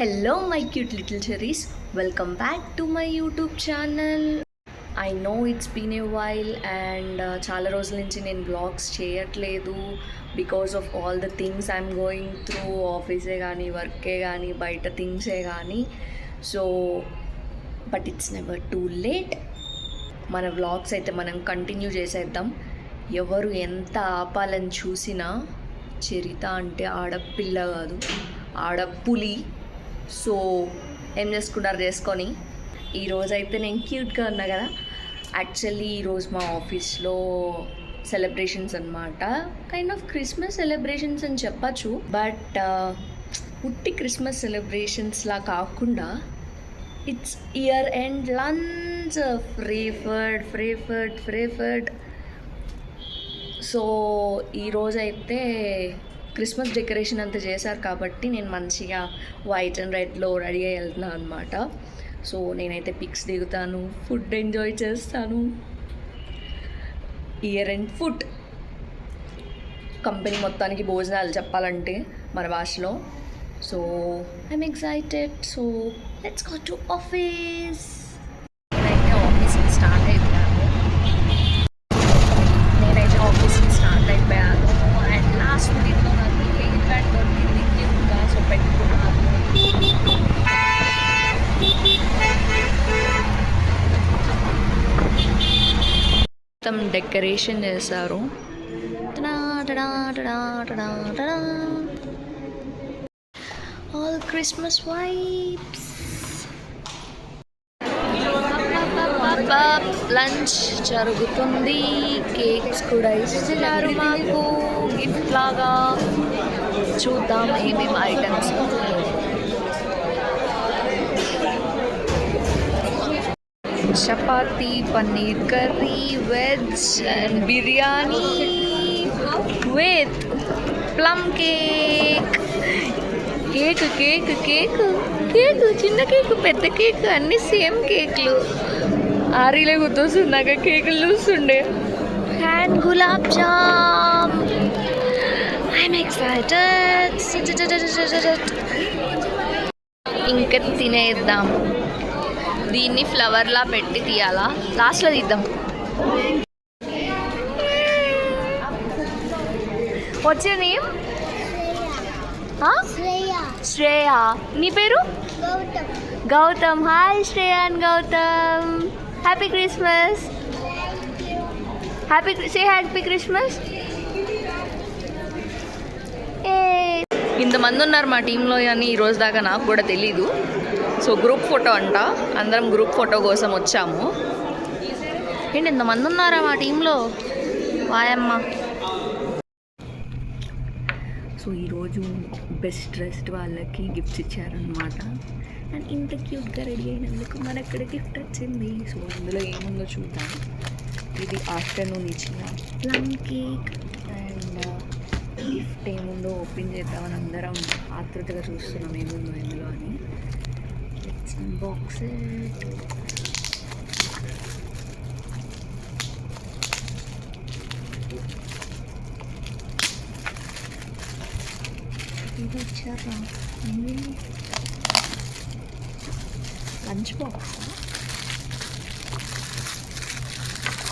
Hello my cute little cherries, welcome back to my YouTube channel. I know it's been a while and చాలా రోజుల నుంచి నేను vlogs చేయట్లేదు because of all the things I'm going through ఆఫీసే కానీ వర్కే కానీ బయట థింగ్సే కానీ so but it's never too late. మన వ్లాగ్స్ అయితే మనం కంటిన్యూ చేసేద్దాం. ఎవరు ఎంత ఆపాలని చూసినా చరిత అంటే ఆడపిల్ల కాదు, ఆడపులి. సో ఏం చేసుకొని ఈరోజు అయితే నేను క్యూట్గా ఉన్నా కదా. యాక్చువల్లీ ఈరోజు మా ఆఫీస్లో సెలబ్రేషన్స్ అనమాట, కైండ్ ఆఫ్ క్రిస్మస్ సెలబ్రేషన్స్ అని చెప్పచ్చు. బట్ ఉట్టి క్రిస్మస్ సెలబ్రేషన్స్లా కాకుండా ఇట్స్ ఇయర్ ఎండ్ లంచ్, ఫ్రేఫర్డ్. సో ఈరోజైతే క్రిస్మస్ డెకరేషన్ అంతా చేశారు కాబట్టి నేను మంచిగా వైట్ అండ్ రెడ్లో రెడీ అయ్యి వెళ్తున్నాను అనమాట. సో నేనైతే పిక్స్ దిగుతాను, ఫుడ్ ఎంజాయ్ చేస్తాను. ఇయర్ అండ్ ఫుడ్ కంపెనీ మొత్తానికి భోజనాలు చెప్పాలంటే మన భాషలో. So I'm excited. So let's go to office. నేనైతే ఆఫీస్కి స్టార్ట్ అయిపోయాను అండ్ లాస్ట్ మినిట్లో నాకు హెయిర్ బ్యాండ్ దొరికింది క్యూట్గా. సో పెట్టుకున్నాను. మొత్తం డెకరేషన్ చేశారు. All Christmas vibes. లంచ్ జరుగుతుంది, కేక్స్ కూడా ఇస్తున్నారు మాకు గిఫ్ట్ లాగా. చూద్దాం ఏమేమి items. Chapati, paneer curry, veg and biryani with plum cake. Cake చిన్న కేక్, పెద్ద కేక్, అన్నీ సేమ్ కేక్లు. ఆరీలే గుర్తొస్తుంది నాకు కేకులు చూస్తుండే. And gulab jam. I'm excited. ఇంకా తినేద్దాం. దీన్ని ఫ్లవర్లా పెట్టి తీయాలా, లాస్ట్లో తీద్దాం. వచ్చే నేమ్ శ్రేయ. నీ పేరు Gautam. Hi Shreya and Gautam. Happy Christmas. Happy Christmas. ఇంతమంది ఉన్నారు మా టీంలో అని ఈరోజు దాకా నాకు కూడా తెలీదు. సో గ్రూప్ ఫోటో అంట, అందరం గ్రూప్ ఫోటో కోసం వచ్చాము. ఏంటి ఇంతమంది ఉన్నారా మా టీంలో, వాయమ్మ. సో ఈరోజు బెస్ట్ డ్రెస్డ్ వాళ్ళకి గిఫ్ట్స్ ఇచ్చారనమాట. అండ్ ఇంత క్యూట్గా రెడీ అయినందుకు మనకు అక్కడ గిఫ్ట్ వచ్చింది. సో అందులో ఏముందో చూద్దాం. ఇది ఆఫ్టర్నూన్ ఇచ్చిన ప్లమ్ కేక్. అండ్ గిఫ్ట్ ఏముందో ఓపెన్ చేద్దామని అందరం ఆతృతగా చూస్తున్నాం ఏముందో ఇందులో అని. Let's unbox it. ఇది ఇచ్చారా? Lunch box,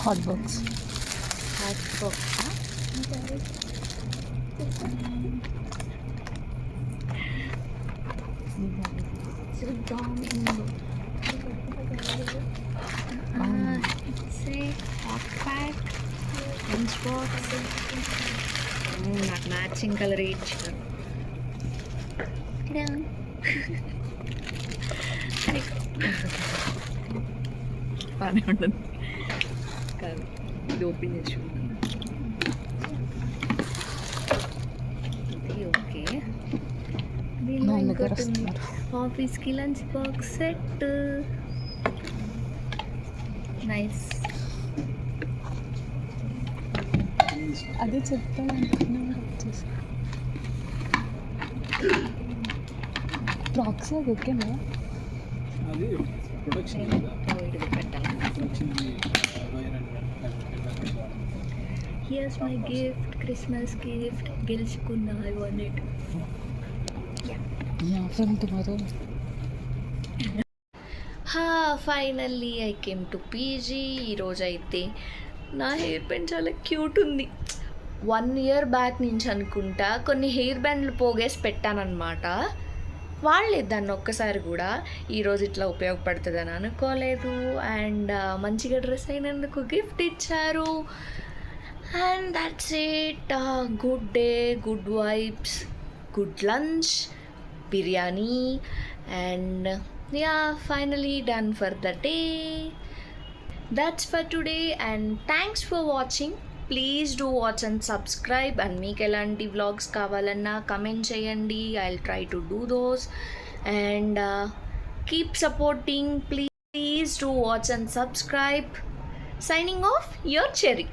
hot box. చూద్దాం. It's a hot pack lunch box. నాకు మ్యాచింగ్ కలర్ ఇచ్చారు. బాగానే ఉంటుంది కాదు. ఇది ఓపెన్ చేసి ఇది ఓకే. దీనిలో ఇంకోటి ఆఫీస్కి లంచ్ బాక్స్ సెట్. నైస్. అదే చెప్తాను అనుకున్నాను. బాక్స్ అది ఓకేనా? Here's my gift, Christmas gift. గెలుచుకున్నా, I won it. Yeah. from tomorrow. Finally I came to PG. ఈరోజు అయితే నా హెయిర్ బ్యాండ్ చాలా క్యూట్ ఉంది. 1 year బ్యాక్ నుంచి అనుకుంటా కొన్ని హెయిర్ బ్యాండ్లు పోగేసి పెట్టానన్నమాట. వాడలేదు దాన్ని ఒక్కసారి కూడా. ఈరోజు ఇట్లా ఉపయోగపడుతుందని అనుకోలేదు. అండ్ మంచిగా డ్రెస్ అయినందుకు గిఫ్ట్ ఇచ్చారు. And that's it. Good day, good vibes, good lunch, biryani, and yeah, finally done for the day. That's for today and thanks for watching. Please do watch and subscribe, and మీకు ఎలాంటి vlogs కావాలన్నా comment చేయండి. I'll try to do those and keep supporting. Please do watch and subscribe. Signing off, your Cherry.